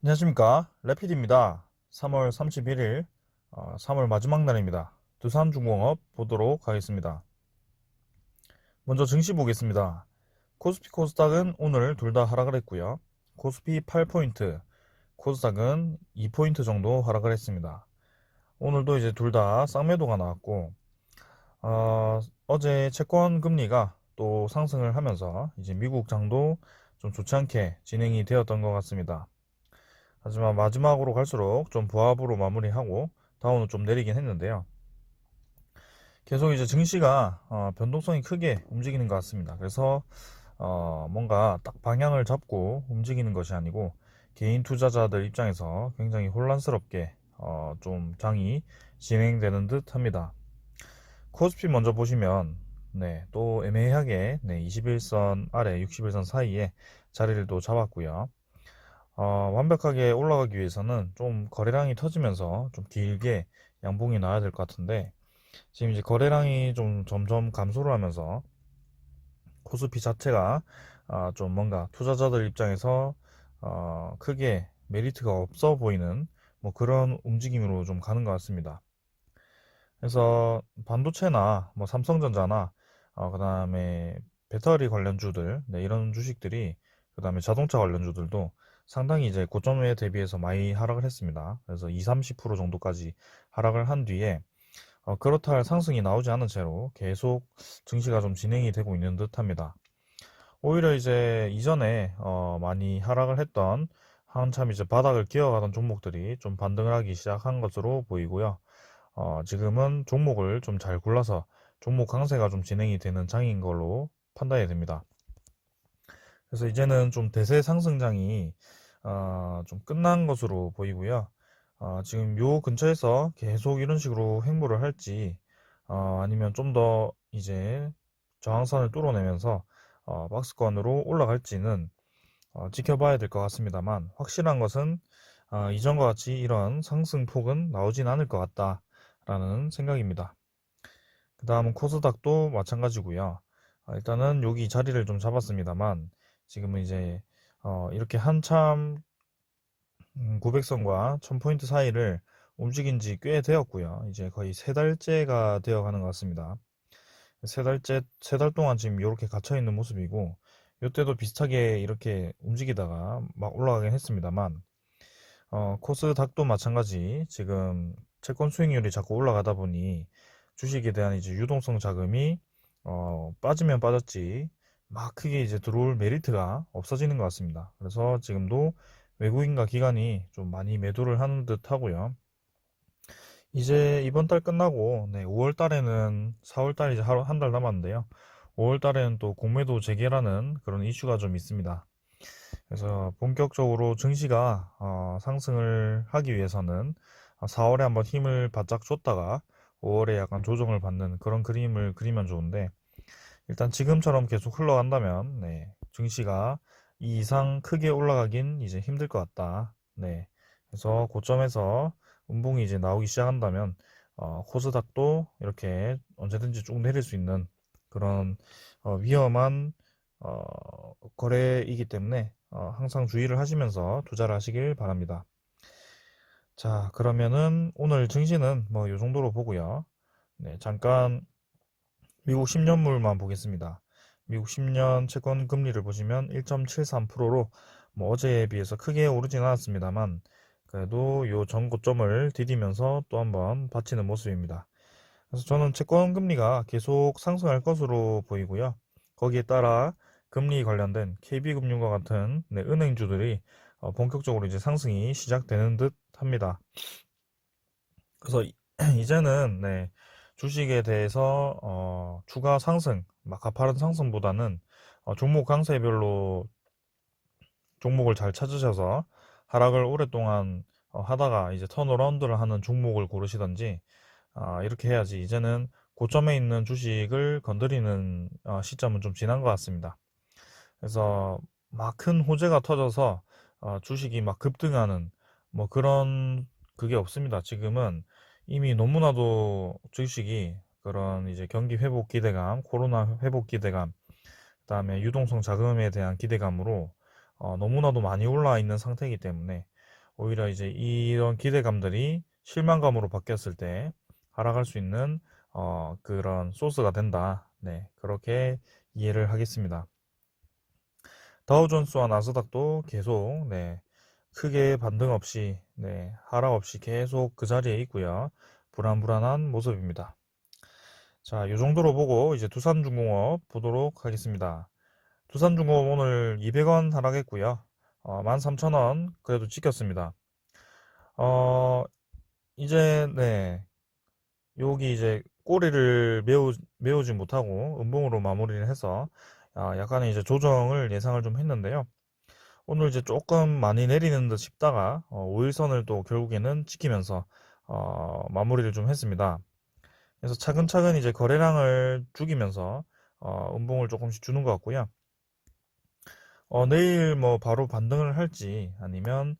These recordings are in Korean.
안녕하십니까, 레피드입니다. 3월 31일 3월 마지막 날입니다. 두산중공업 보도록 하겠습니다. 먼저 증시 보겠습니다. 코스피 코스닥은 오늘 둘 다 하락을 했고요. 코스피 8포인트, 코스닥은 2포인트 정도 하락을 했습니다. 오늘도 이제 둘 다 쌍매도가 나왔고, 어제 채권 금리가 또 상승을 하면서 이제 미국 장도 좀 좋지 않게 진행이 되었던 것 같습니다. 하지만 마지막으로 갈수록 좀 부합으로 마무리하고 다운은 좀 내리긴 했는데요. 계속 이제 증시가 변동성이 크게 움직이는 것 같습니다. 그래서 뭔가 딱 방향을 잡고 움직이는 것이 아니고 개인 투자자들 입장에서 굉장히 혼란스럽게 좀 장이 진행되는 듯 합니다. 코스피 먼저 보시면 네, 또 애매하게 네, 21선 아래 61선 사이에 자리를 또 잡았고요. 완벽하게 올라가기 위해서는 좀 거래량이 터지면서 좀 길게 양봉이 나와야 될 것 같은데, 지금 이제 거래량이 좀 점점 감소를 하면서 코스피 자체가 좀 뭔가 투자자들 입장에서 크게 메리트가 없어 보이는 뭐 그런 움직임으로 좀 가는 것 같습니다. 그래서 반도체나 뭐 삼성전자나 그다음에 배터리 관련주들, 네, 이런 주식들이, 그다음에 자동차 관련주들도 상당히 이제 고점에 대비해서 많이 하락을 했습니다. 그래서 2, 30% 정도까지 하락을 한 뒤에 그렇다 할 상승이 나오지 않은 채로 계속 증시가 좀 진행이 되고 있는 듯합니다. 오히려 이제 이전에 많이 하락을 했던, 한참 이제 바닥을 기어가던 종목들이 좀 반등을 하기 시작한 것으로 보이고요. 지금은 종목을 좀 잘 골라서 종목 강세가 좀 진행이 되는 장인 걸로 판단이 됩니다. 그래서 이제는 좀 대세 상승장이 좀 끝난 것으로 보이고요. 지금 요 근처에서 계속 이런 식으로 횡보를 할지, 아니면 좀 더 이제 저항선을 뚫어내면서 박스권으로 올라갈지는 지켜봐야 될 것 같습니다만, 확실한 것은 이전과 같이 이런 상승폭은 나오진 않을 것 같다라는 생각입니다. 그 다음은 코스닥도 마찬가지고요. 일단은 여기 자리를 좀 잡았습니다만, 지금은 이제 이렇게 한참 900선과 1000포인트 사이를 움직인 지 꽤 되었고요. 이제 거의 세 달째가 되어 가는 것 같습니다. 세 달 동안 지금 이렇게 갇혀 있는 모습이고, 이때도 비슷하게 이렇게 움직이다가 막 올라가긴 했습니다만, 코스닥도 마찬가지, 지금 채권 수익률이 자꾸 올라가다 보니 주식에 대한 이제 유동성 자금이 빠지면 빠졌지 막 크게 이제 들어올 메리트가 없어지는 것 같습니다. 그래서 지금도 외국인과 기관이 좀 많이 매도를 하는 듯 하고요. 이제 이번 달 끝나고, 네, 5월 달에는, 4월 달 이제 한 달 남았는데요. 5월 달에는 또 공매도 재개라는 그런 이슈가 좀 있습니다. 그래서 본격적으로 증시가 상승을 하기 위해서는 4월에 한번 힘을 바짝 줬다가 5월에 약간 조정을 받는 그런 그림을 그리면 좋은데, 일단 지금처럼 계속 흘러간다면 네, 증시가 이 이상 크게 올라가긴 이제 힘들 것 같다. 네, 그래서 고점에서 음봉이 이제 나오기 시작한다면 코스닥도 이렇게 언제든지 쭉 내릴 수 있는 그런 위험한 거래이기 때문에 항상 주의를 하시면서 투자를 하시길 바랍니다. 자, 그러면은 오늘 증시는 뭐 이 정도로 보고요. 네, 잠깐 미국 10년물만 보겠습니다. 미국 10년 채권 금리를 보시면 1.73%로 뭐 어제에 비해서 크게 오르진 않았습니다만, 그래도 요 전고점을 디디면서 또 한번 받치는 모습입니다. 그래서 저는 채권 금리가 계속 상승할 것으로 보이고요. 거기에 따라 금리 관련된 KB금융과 같은 네, 은행주들이 본격적으로 이제 상승이 시작되는 듯 합니다. 그래서 이제는 네, 주식에 대해서 추가 상승, 막 가파른 상승보다는 종목 강세별로 종목을 잘 찾으셔서 하락을 오랫동안 하다가 이제 턴어라운드를 하는 종목을 고르시던지, 이렇게 해야지 이제는 고점에 있는 주식을 건드리는 시점은 좀 지난 것 같습니다. 그래서 막 큰 호재가 터져서 주식이 막 급등하는 뭐 그런 그게 없습니다. 지금은 이미 너무나도 주식이 그런 이제 경기 회복 기대감, 코로나 회복 기대감, 그다음에 유동성 자금에 대한 기대감으로 너무나도 많이 올라와 있는 상태이기 때문에 오히려 이제 이런 기대감들이 실망감으로 바뀌었을 때 하락할 수 있는 그런 소스가 된다. 네, 그렇게 이해를 하겠습니다. 다우존스와 나스닥도 계속 네, 크게 반등 없이 네, 하락 없이 계속 그 자리에 있고요. 불안불안한 모습입니다. 자, 이 정도로 보고 이제 두산중공업 보도록 하겠습니다. 두산중공업 오늘 200원 하락했고요. 13,000원 그래도 지켰습니다. 어, 이제 네, 여기 이제 꼬리를 메우지 못하고 음봉으로 마무리를 해서 약간의 이제 조정을 예상을 좀 했는데요. 오늘 이제 조금 많이 내리는 듯 싶다가 5일선을 또 결국에는 지키면서 마무리를 좀 했습니다. 그래서 차근차근 이제 거래량을 죽이면서 음봉을 조금씩 주는 것 같고요. 내일 뭐 바로 반등을 할지 아니면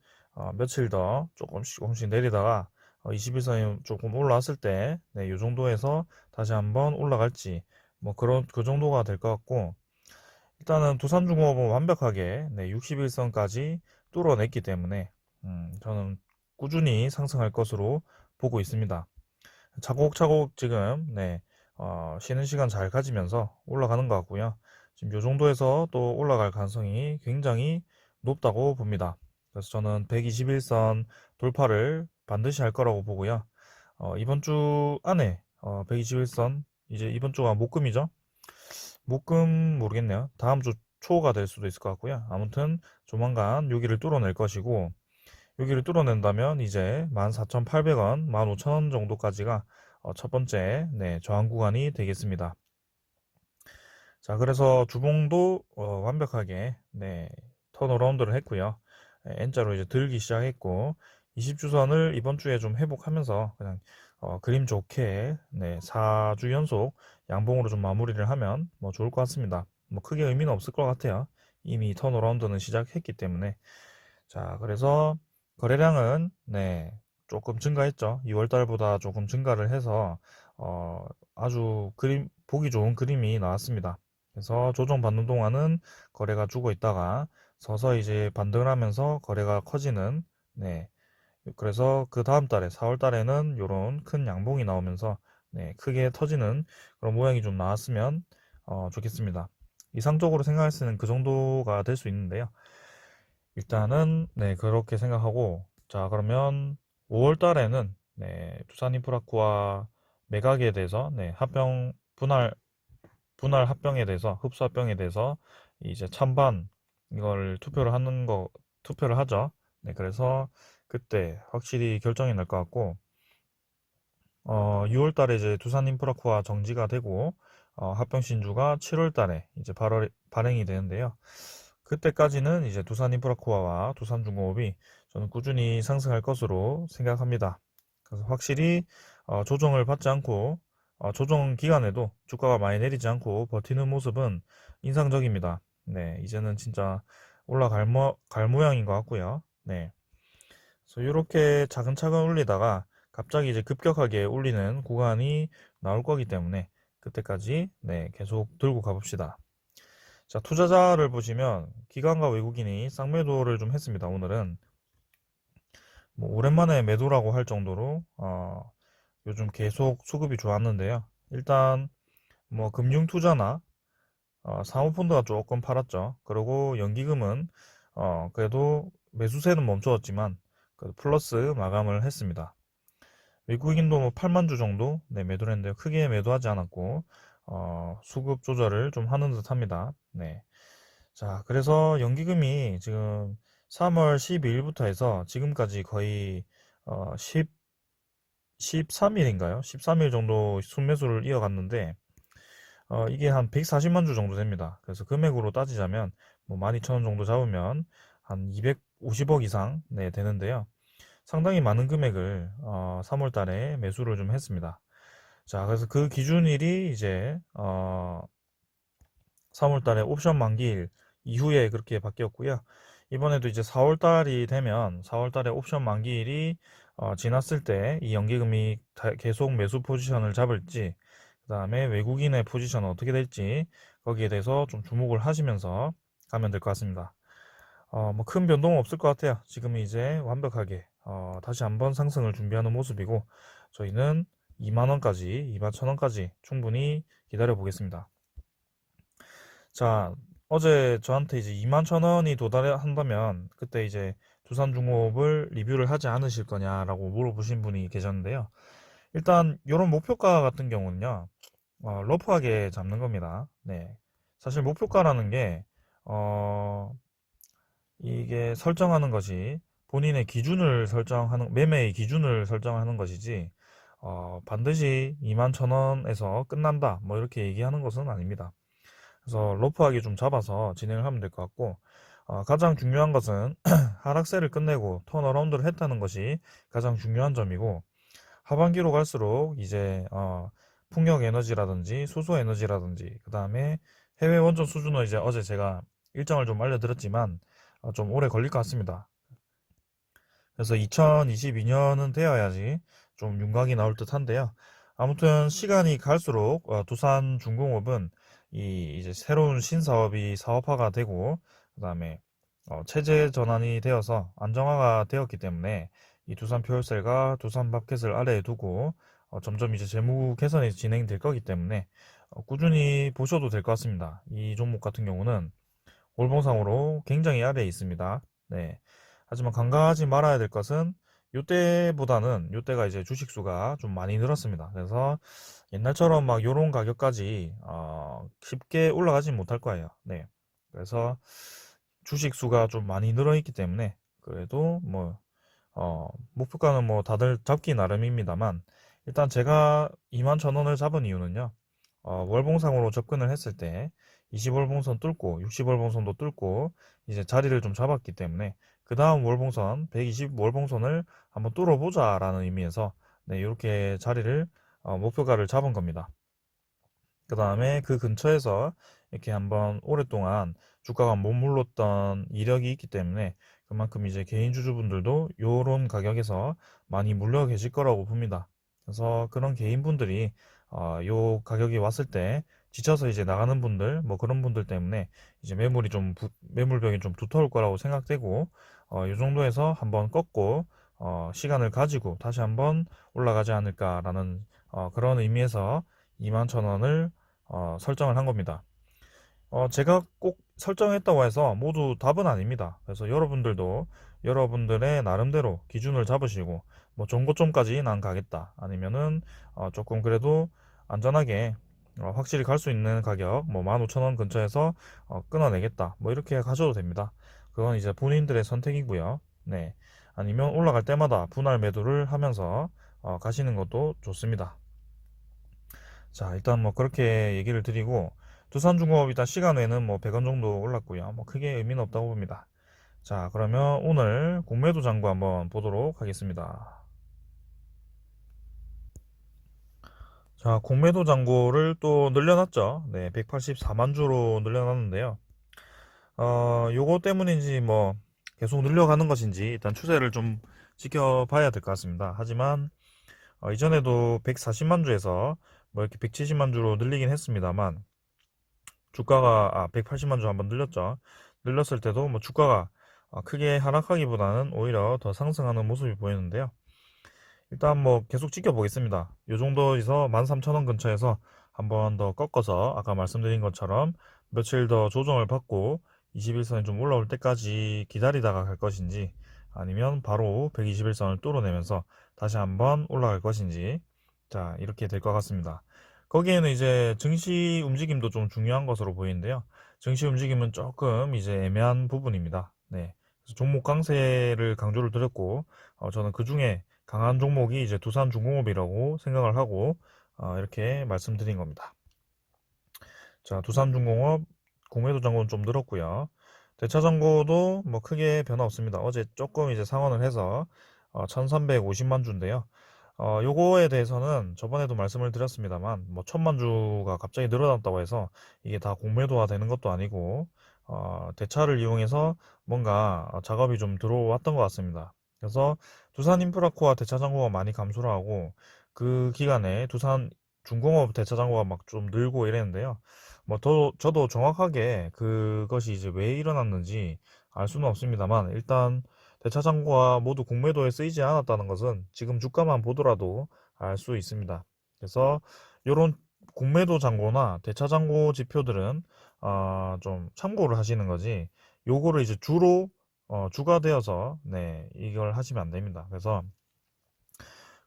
며칠 더 조금씩 내리다가 21선이 조금 올라왔을 때, 네, 요 정도에서 다시 한번 올라갈지, 뭐 그 정도가 될 것 같고, 일단은 두산중공업은 완벽하게, 네, 61선까지 뚫어냈기 때문에, 저는 꾸준히 상승할 것으로 보고 있습니다. 차곡차곡 지금, 네, 쉬는 시간 잘 가지면서 올라가는 것 같고요. 지금 요 정도에서 또 올라갈 가능성이 굉장히 높다고 봅니다. 그래서 저는 121선 돌파를 반드시 할 거라고 보고요. 이번 주 안에 121선, 이제 이번 주가 목금이죠. 목금 모르겠네요. 다음 주 초가 될 수도 있을 것 같고요. 아무튼 조만간 여기를 뚫어낼 것이고, 여기를 뚫어낸다면 이제 14,800원, 15,000원 정도까지가 첫 번째 네, 저항 구간이 되겠습니다. 자, 그래서 주봉도 완벽하게 네, 턴어라운드를 했고요. N자로 이제 들기 시작했고 20주선을 이번 주에 좀 회복하면서 그냥 그림 좋게 네, 4주 연속 양봉으로 좀 마무리를 하면 뭐 좋을 것 같습니다. 뭐 크게 의미는 없을 것 같아요. 이미 턴어라운드는 시작했기 때문에. 자, 그래서 거래량은 네, 조금 증가했죠. 2월 달보다 조금 증가를 해서 아주 보기 좋은 그림이 나왔습니다. 그래서 조정받는 동안은 거래가 주고 있다가 서서히 이제 반등을 하면서 거래가 커지는 네, 그래서 그 다음 달에 4월 달에는 이런 큰 양봉이 나오면서 네, 크게 터지는 그런 모양이 좀 나왔으면 좋겠습니다. 이상적으로 생각했을 때는 그 정도가 될 수 있는데요. 일단은 네 그렇게 생각하고 자 그러면 5월 달에는 네 두산인프라코아 매각에 대해서 네 합병 분할 합병에 대해서 흡수 합병에 대해서 이제 찬반 이걸 투표를 하죠. 네 그래서 그때 확실히 결정이 날 것 같고 6월 달에 이제 두산인프라코아 정지가 되고 합병 신주가 7월 달에 이제 발행이 되는데요. 그때까지는 이제 두산인프라코아와 두산중공업이 저는 꾸준히 상승할 것으로 생각합니다. 그래서 확실히 조정을 받지 않고 조정 기간에도 주가가 많이 내리지 않고 버티는 모습은 인상적입니다. 네, 이제는 진짜 갈 모양인 것 같고요. 네, 그래서 이렇게 차근차근 올리다가 갑자기 이제 급격하게 올리는 구간이 나올 거기 때문에 그때까지 네, 계속 들고 가봅시다. 자, 투자자를 보시면 기관과 외국인이 쌍매도를 좀 했습니다. 오늘은 뭐 오랜만에 매도라고 할 정도로 요즘 계속 수급이 좋았는데요. 일단 뭐 금융 투자나 사모펀드가 조금 팔았죠. 그리고 연기금은 그래도 매수세는 멈추었지만 그래도 플러스 마감을 했습니다. 외국인도 뭐 8만 주 정도 네, 매도를 했는데 크게 매도하지 않았고 수급 조절을 좀 하는 듯 합니다. 네. 자, 그래서 연기금이 지금 3월 12일부터 해서 지금까지 거의 13일인가요? 13일 정도 순매수를 이어갔는데 이게 한 140만 주 정도 됩니다. 그래서 금액으로 따지자면 뭐 12,000원 정도 잡으면 한 250억 이상 네, 되는데요. 상당히 많은 금액을 3월 달에 매수를 좀 했습니다. 자, 그래서 그 기준일이 이제 3월 달에 옵션 만기일 이후에 그렇게 바뀌었고요. 이번에도 이제 4월 달이 되면 4월 달에 옵션 만기일이 지났을 때 이 연기금이 계속 매수 포지션을 잡을지 그다음에 외국인의 포지션은 어떻게 될지 거기에 대해서 좀 주목을 하시면서 가면 될 것 같습니다. 뭐 큰 변동은 없을 것 같아요. 지금 이제 완벽하게 다시 한번 상승을 준비하는 모습이고 저희는 2만 원까지, 2만 1천 원까지 충분히 기다려 보겠습니다. 자, 어제 저한테 이제 2만 1천 원이 도달한다면 그때 이제 두산중공업을 리뷰를 하지 않으실 거냐라고 물어보신 분이 계셨는데요. 일단 이런 목표가 같은 경우는요. 러프하게 잡는 겁니다. 네. 사실 목표가라는 게 어, 이게 설정하는 것이 본인의 기준을 설정하는, 매매의 기준을 설정하는 것이지, 반드시 2만 1천 원에서 끝난다, 뭐 이렇게 얘기하는 것은 아닙니다. 그래서 러프하게 좀 잡아서 진행을 하면 될 것 같고, 가장 중요한 것은 하락세를 끝내고 턴어라운드를 했다는 것이 가장 중요한 점이고, 하반기로 갈수록 이제, 풍력 에너지라든지 수소 에너지라든지, 그 다음에 해외 원전 수준은 이제 어제 제가 일정을 좀 알려드렸지만, 좀 오래 걸릴 것 같습니다. 그래서 2022년은 되어야지 좀 윤곽이 나올 듯 한데요. 아무튼 시간이 갈수록 두산중공업은 이제 새로운 신사업이 사업화가 되고 그다음에 체제 전환이 되어서 안정화가 되었기 때문에 이 두산 퓨얼셀과 두산 밥켓을 아래에 두고 점점 이제 재무 개선이 진행될 거기 때문에 꾸준히 보셔도 될 것 같습니다. 이 종목 같은 경우는 월봉상으로 굉장히 아래에 있습니다. 네. 하지만 간과하지 말아야 될 것은 요때가 이제 주식수가 좀 많이 늘었습니다. 그래서 옛날처럼 막 요런 가격까지 쉽게 올라가진 못할 거예요. 네. 그래서 주식수가 좀 많이 늘어 있기 때문에 그래도 뭐 목표가는 뭐 다들 잡기 나름입니다만 일단 제가 2만 1천 원을 잡은 이유는요. 월봉상으로 접근을 했을 때 20월봉선 뚫고 60월봉선도 뚫고 이제 자리를 좀 잡았기 때문에 그 다음 월봉선 120월봉선을 한번 뚫어보자 라는 의미에서 네, 이렇게 자리를 목표가를 잡은 겁니다. 그 다음에 그 근처에서 이렇게 한번 오랫동안 주가가 머물렀던 이력이 있기 때문에 그만큼 이제 개인 주주분들도 요런 가격에서 많이 물려 계실 거라고 봅니다. 그래서 그런 개인분들이 요 가격이 왔을 때 지쳐서 이제 나가는 분들 뭐 그런 분들 때문에 이제 매물벽이 좀 두터울 거라고 생각되고 요 정도에서 한번 꺾고 시간을 가지고 다시 한번 올라가지 않을까라는 그런 의미에서 2만 1천 원을 설정을 한 겁니다. 제가 꼭 설정했다고 해서 모두 답은 아닙니다. 그래서 여러분들도 여러분들의 나름대로 기준을 잡으시고 뭐 전고점까지 난 가겠다 아니면은 조금 그래도 안전하게 확실히 갈 수 있는 가격 뭐 15,000원 근처에서 끊어내겠다 뭐 이렇게 가셔도 됩니다. 그건 이제 본인들의 선택이고요. 네. 아니면 올라갈 때마다 분할 매도를 하면서 가시는 것도 좋습니다. 자, 일단 뭐 그렇게 얘기를 드리고 두산중공업 일단 시간 외에는 뭐 100원 정도 올랐고요. 뭐 크게 의미는 없다고 봅니다. 자, 그러면 오늘 공매도 잔고 한번 보도록 하겠습니다. 자, 공매도 잔고를 또 늘려놨죠. 네, 184만 주로 늘려놨는데요. 요거 때문인지 뭐 계속 늘려가는 것인지 일단 추세를 좀 지켜봐야 될 것 같습니다. 하지만 이전에도 140만 주에서 뭐 이렇게 170만 주로 늘리긴 했습니다만 주가가 180만 주 한번 늘렸죠. 늘렸을 때도 뭐 주가가 크게 하락하기보다는 오히려 더 상승하는 모습이 보이는데요. 일단 뭐 계속 지켜보겠습니다. 이 정도에서 13,000원 근처에서 한번 더 꺾어서 아까 말씀드린 것처럼 며칠 더 조정을 받고 21선이 좀 올라올 때까지 기다리다가 갈 것인지 아니면 바로 121선을 뚫어내면서 다시 한번 올라갈 것인지 자 이렇게 될 것 같습니다. 거기에는 이제 증시 움직임도 좀 중요한 것으로 보이는데요. 증시 움직임은 조금 이제 애매한 부분입니다. 네. 그래서 종목 강세를 강조를 드렸고 저는 그 중에 강한 종목이 이제 두산중공업이라고 생각을 하고 이렇게 말씀드린 겁니다. 자, 두산중공업 공매도 잔고는 좀 늘었고요. 대차 잔고도 뭐 크게 변화 없습니다. 어제 조금 이제 상환을 해서 1350만 주인데요. 요거에 대해서는 저번에도 말씀을 드렸습니다만 뭐 1000만 주가 갑자기 늘어났다고 해서 이게 다 공매도화 되는 것도 아니고 대차를 이용해서 뭔가 작업이 좀 들어왔던 것 같습니다. 그래서 두산인프라코아 대차 잔고가 많이 감소를 하고 그 기간에 두산 중공업 대차 잔고가 막 좀 늘고 이랬는데요. 뭐 저도 정확하게 그것이 이제 왜 일어났는지 알 수는 없습니다만 일단 대차장고가 모두 공매도에 쓰이지 않았다는 것은 지금 주가만 보더라도 알 수 있습니다. 그래서 이런 공매도 잔고나 대차장고 지표들은 좀 참고를 하시는 거지 요거를 이제 주로 주가 되어서 네 이걸 하시면 안 됩니다. 그래서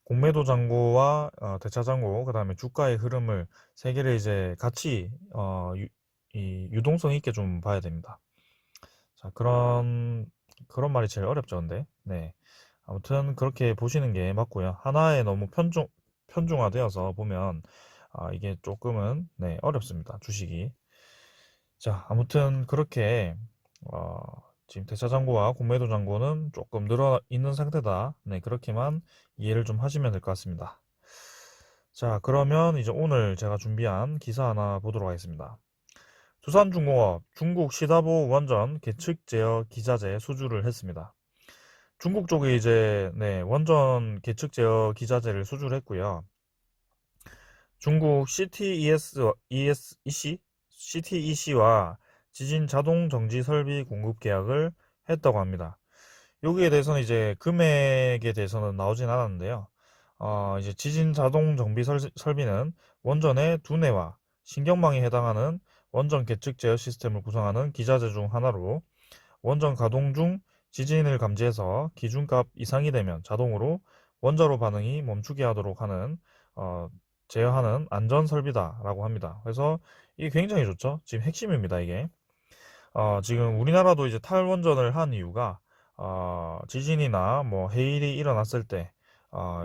공매도 잔고와 대차 잔고 그다음에 주가의 흐름을 세 개를 이제 같이 이 유동성 있게 좀 봐야 됩니다. 자, 그런 말이 제일 어렵죠, 근데. 네. 아무튼 그렇게 보시는 게 맞고요. 하나에 너무 편중화되어서 보면 이게 조금은 네, 어렵습니다. 주식이. 자, 아무튼 그렇게 어, 지금 대차 잔고와 공매도 잔고는 조금 늘어 있는 상태다. 네, 그렇게만 이해를 좀 하시면 될 것 같습니다. 자, 그러면 이제 오늘 제가 준비한 기사 하나 보도록 하겠습니다. 두산중공업 중국 시다보 원전 계측 제어 기자재 수주를 했습니다. 중국 쪽에 이제 네, 원전 계측 제어 기자재를 수주를 했고요. 중국 CTEC와 지진 자동 정지 설비 공급 계약을 했다고 합니다. 여기에 대해서는 이제 금액에 대해서는 나오진 않았는데요. 이제 지진 자동 정비 설비는 원전의 두뇌와 신경망에 해당하는 원전 계측 제어 시스템을 구성하는 기자재 중 하나로 원전 가동 중 지진을 감지해서 기준값 이상이 되면 자동으로 원자로 반응이 멈추게 하도록 하는 어, 제어하는 안전 설비다라고 합니다. 그래서 이게 굉장히 좋죠. 지금 핵심입니다, 이게. 지금 우리나라도 이제 탈원전을 한 이유가 지진이나 뭐 해일이 일어났을 때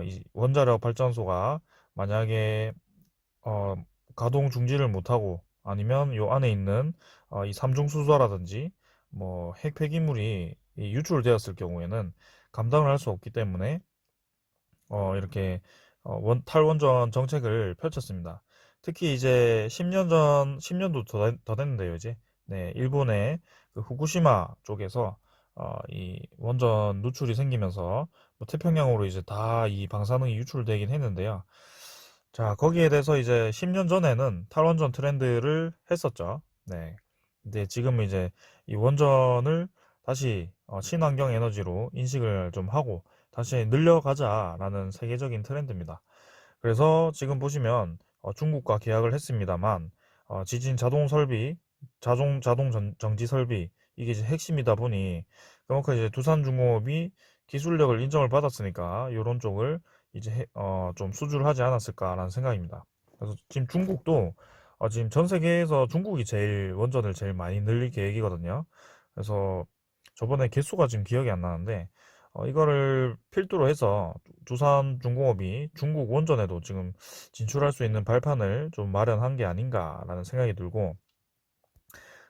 이 원자력 발전소가 만약에 어, 가동 중지를 못하고 아니면 요 안에 있는 이 삼중수소라든지 뭐 핵폐기물이 유출되었을 경우에는 감당을 할 수 없기 때문에 이렇게 탈원전 정책을 펼쳤습니다. 특히 이제 10년도 더 됐는데요, 이제. 네, 일본의 그 후쿠시마 쪽에서 이 원전 누출이 생기면서 뭐 태평양으로 이제 다 이 방사능이 유출되긴 했는데요. 자, 거기에 대해서 이제 10년 전에는 탈원전 트렌드를 했었죠. 네. 근데 지금 이제 이 원전을 다시 친환경 에너지로 인식을 좀 하고 다시 늘려가자라는 세계적인 트렌드입니다. 그래서 지금 보시면 중국과 계약을 했습니다만 지진 자동 설비, 자동 정지 설비 이게 이제 핵심이다 보니 그만큼 이제 두산중공업이 기술력을 인정을 받았으니까 이런 쪽을 이제 좀 수주를 하지 않았을까라는 생각입니다. 그래서 지금 중국도 지금 전 세계에서 중국이 제일 원전을 제일 많이 늘릴 계획이거든요. 그래서 저번에 개수가 지금 기억이 안 나는데 이거를 필두로 해서 두산중공업이 중국 원전에도 지금 진출할 수 있는 발판을 좀 마련한 게 아닌가라는 생각이 들고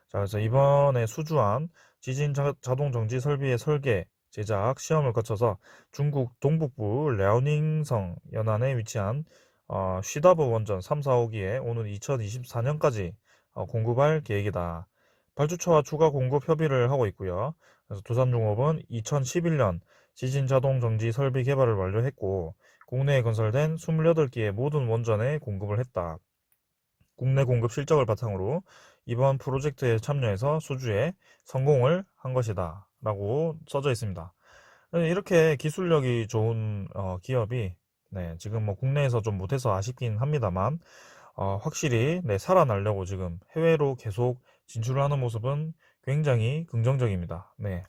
자, 그래서 이번에 수주한 지진 자동 정지 설비의 설계, 제작, 시험을 거쳐서 중국 동북부 랴오닝성 연안에 위치한 쉬다보 원전 3, 4호기에 오는 2024년까지 공급할 계획이다. 발주처와 추가 공급 협의를 하고 있고요. 그래서 두산중업은 2011년 지진 자동 정지 설비 개발을 완료했고 국내에 건설된 28개의 모든 원전에 공급을 했다. 국내 공급 실적을 바탕으로 이번 프로젝트에 참여해서 수주에 성공을 한 것이다 라고 써져 있습니다. 이렇게 기술력이 좋은 기업이 네, 지금 뭐 국내에서 좀 못해서 아쉽긴 합니다만 확실히 네, 살아나려고 지금 해외로 계속 진출을 하는 모습은 굉장히 긍정적입니다. 네.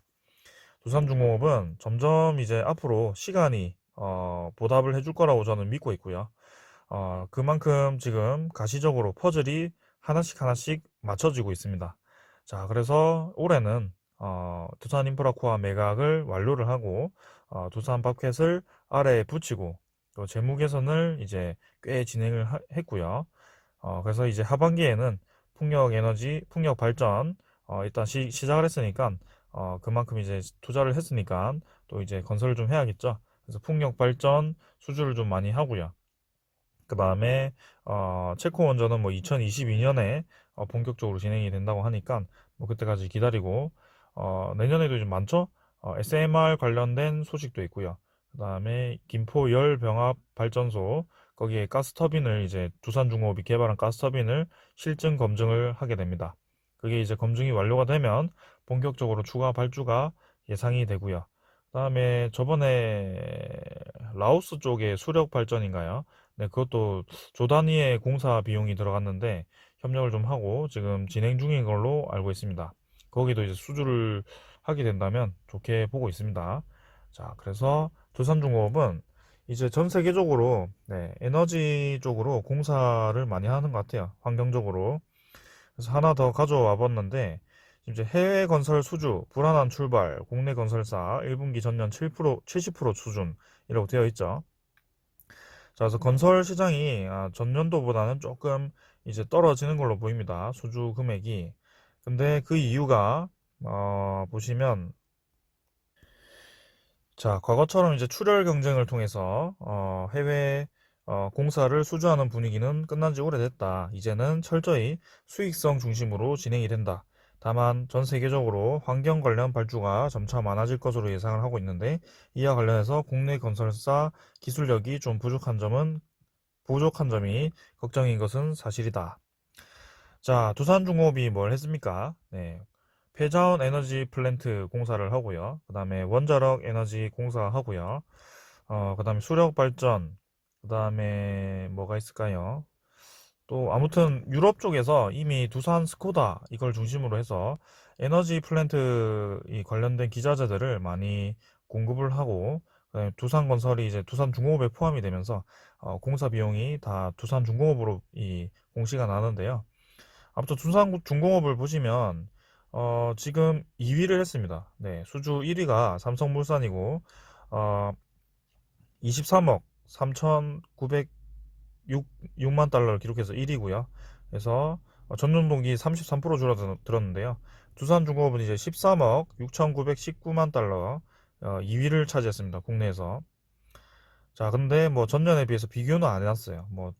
두산중공업은 점점 이제 앞으로 시간이 보답을 해줄 거라고 저는 믿고 있고요. 그만큼 지금 가시적으로 퍼즐이 하나씩 하나씩 맞춰지고 있습니다. 자, 그래서 올해는 두산인프라코아 매각을 완료를 하고 두산바켓을 아래에 붙이고 또 재무 개선을 이제 꽤 진행을 했고요. 그래서 이제 하반기에는 풍력 에너지, 풍력 발전 일단 시작을 했으니까 그만큼 이제 투자를 했으니까 또 이제 건설을 좀 해야겠죠. 그래서 풍력 발전 수주를 좀 많이 하고요. 그 다음에 체코 원전은 뭐 2022년에 본격적으로 진행이 된다고 하니까 뭐 그때까지 기다리고 내년에도 좀 많죠. SMR 관련된 소식도 있고요. 그 다음에 김포 열병합 발전소 거기에 가스터빈을 이제 두산중공업이 개발한 가스터빈을 실증 검증을 하게 됩니다. 그게 이제 검증이 완료가 되면 본격적으로 추가 발주가 예상이 되고요. 그다음에 저번에 라오스 쪽에 수력 발전인가요? 네, 그것도 조 단위의 공사 비용이 들어갔는데 협력을 좀 하고 지금 진행 중인 걸로 알고 있습니다. 거기도 이제 수주를 하게 된다면 좋게 보고 있습니다. 자, 그래서 두산중공업은 이제 전 세계적으로 네, 에너지 쪽으로 공사를 많이 하는 것 같아요. 환경적으로. 그래서 하나 더 가져와 봤는데 이제 해외 건설 수주 불안한 출발 국내 건설사 1분기 전년 7% 70% 수준이라고 되어 있죠. 자, 그래서 건설 시장이 전년도보다는 조금 이제 떨어지는 걸로 보입니다. 수주 금액이. 근데 그 이유가 보시면 자, 과거처럼 이제 출혈 경쟁을 통해서 해외 공사를 수주하는 분위기는 끝난 지 오래됐다. 이제는 철저히 수익성 중심으로 진행이 된다. 다만 전 세계적으로 환경 관련 발주가 점차 많아질 것으로 예상을 하고 있는데 이와 관련해서 국내 건설사 기술력이 좀 부족한 점이 걱정인 것은 사실이다. 자, 두산중공업이 뭘 했습니까? 네, 폐자원 에너지 플랜트 공사를 하고요. 그 다음에 원자력 에너지 공사하고요. 그 다음에 수력 발전, 그 다음에 뭐가 있을까요? 또 아무튼 유럽 쪽에서 이미 두산 스코다 이걸 중심으로 해서 에너지 플랜트 이 관련된 기자재들을 많이 공급을 하고 그다음에 두산건설이 이제 두산중공업에 포함이 되면서 공사 비용이 다 두산중공업으로 이 공시가 나는데요. 아무튼 두산중공업을 보시면 지금 2위를 했습니다. 네, 수주 1위가 삼성물산이고 어, 23억 3,906만 달러를 기록해서 1위고요. 그래서 전년 동기 33% 줄어들었는데요. 두산중공업은 이제 13억 6,919만 달러 2위를 차지했습니다. 국내에서. 자, 근데 뭐 전년에 비해서 비교는 안 해놨어요. 뭐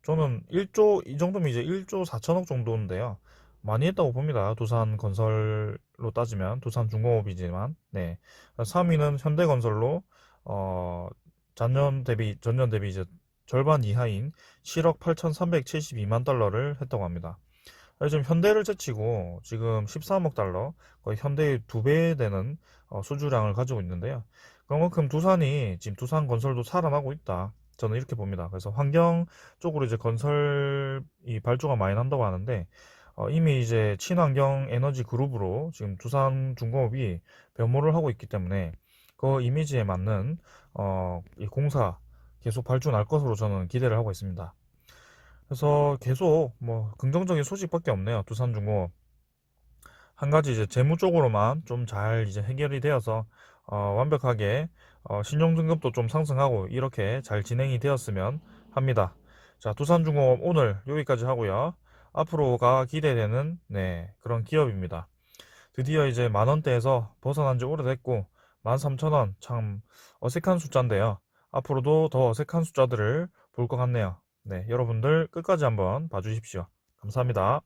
저는 1조 이 정도면 이제 1조 4천억 정도인데요. 많이 했다고 봅니다. 두산건설로 따지면 두산중공업이지만 네. 3위는 현대건설로 어 전년 대비 이제 절반 이하인 7억 8,372만 달러를 했다고 합니다. 지금 현대를 제치고 지금 13억 달러, 거의 현대의 2배 되는 수주량을 가지고 있는데요. 그만큼 두산이 지금 두산건설도 살아나고 있다. 저는 이렇게 봅니다. 그래서 환경 쪽으로 이제 건설 이 발주가 많이 난다고 하는데 이미 이제 친환경 에너지 그룹으로 지금 두산중공업이 변모를 하고 있기 때문에 그 이미지에 맞는 이 공사 계속 발주 날 것으로 저는 기대를 하고 있습니다. 그래서 계속 뭐 긍정적인 소식밖에 없네요. 두산중공업. 한 가지 이제 재무 쪽으로만 좀 잘 이제 해결이 되어서 완벽하게 신용 등급도 좀 상승하고 이렇게 잘 진행이 되었으면 합니다. 자, 두산중공업 오늘 여기까지 하고요. 앞으로가 기대되는 네, 그런 기업입니다. 드디어 이제 만 원대에서 벗어난 지 오래됐고 13,000원 참 어색한 숫자인데요. 앞으로도 더 어색한 숫자들을 볼 것 같네요. 네, 여러분들 끝까지 한번 봐주십시오. 감사합니다.